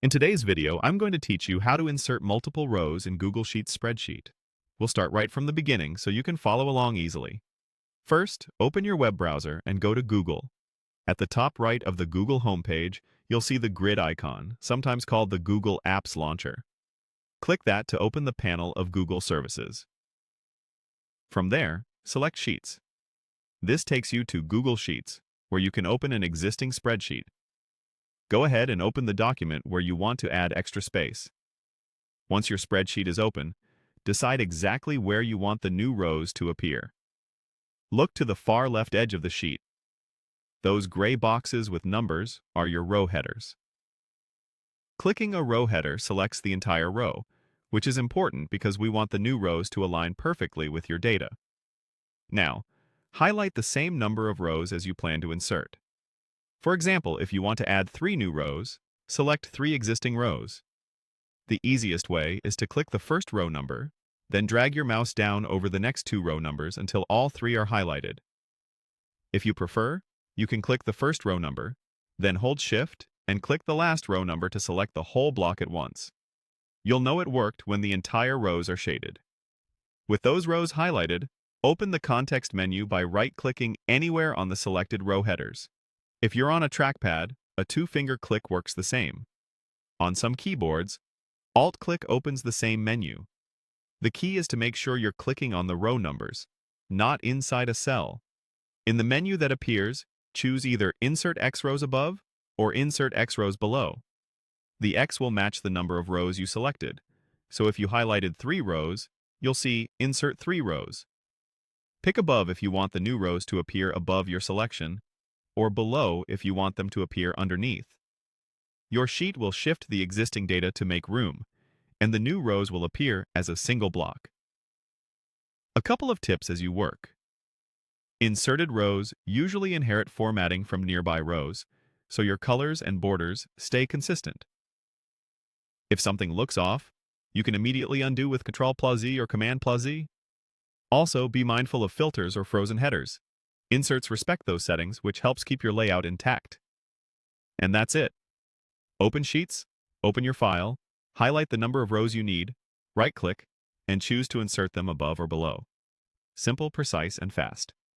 In today's video, I'm going to teach you how to insert multiple rows in Google Sheets spreadsheet. We'll start right from the beginning so you can follow along easily. First, open your web browser and go to Google. At the top right of the Google homepage, you'll see the grid icon, sometimes called the Google Apps Launcher. Click that to open the panel of Google services. From there, select Sheets. This takes you to Google Sheets, where you can open an existing spreadsheet. Go ahead and open the document where you want to add extra space. Once your spreadsheet is open, decide exactly where you want the new rows to appear. Look to the far left edge of the sheet. Those gray boxes with numbers are your row headers. Clicking a row header selects the entire row, which is important because we want the new rows to align perfectly with your data. Now, highlight the same number of rows as you plan to insert. For example, if you want to add 3 new rows, select 3 existing rows. The easiest way is to click the first row number, then drag your mouse down over the next 2 row numbers until all 3 are highlighted. If you prefer, you can click the first row number, then hold Shift and click the last row number to select the whole block at once. You'll know it worked when the entire rows are shaded. With those rows highlighted, open the context menu by right-clicking anywhere on the selected row headers. If you're on a trackpad, a 2-finger click works the same. On some keyboards, Alt-click opens the same menu. The key is to make sure you're clicking on the row numbers, not inside a cell. In the menu that appears, choose either Insert X rows above or Insert X rows below. The X will match the number of rows you selected, so if you highlighted 3 rows, you'll see Insert 3 rows. Pick above if you want the new rows to appear above your selection, or below if you want them to appear underneath. Your sheet will shift the existing data to make room, and the new rows will appear as a single block. A couple of tips as you work. Inserted rows usually inherit formatting from nearby rows, so your colors and borders stay consistent. If something looks off, you can immediately undo with Ctrl+Z or Command+Z. Also, be mindful of filters or frozen headers. Inserts respect those settings, which helps keep your layout intact. And that's it. Open Sheets, open your file, highlight the number of rows you need, right-click, and choose to insert them above or below. Simple, precise, and fast.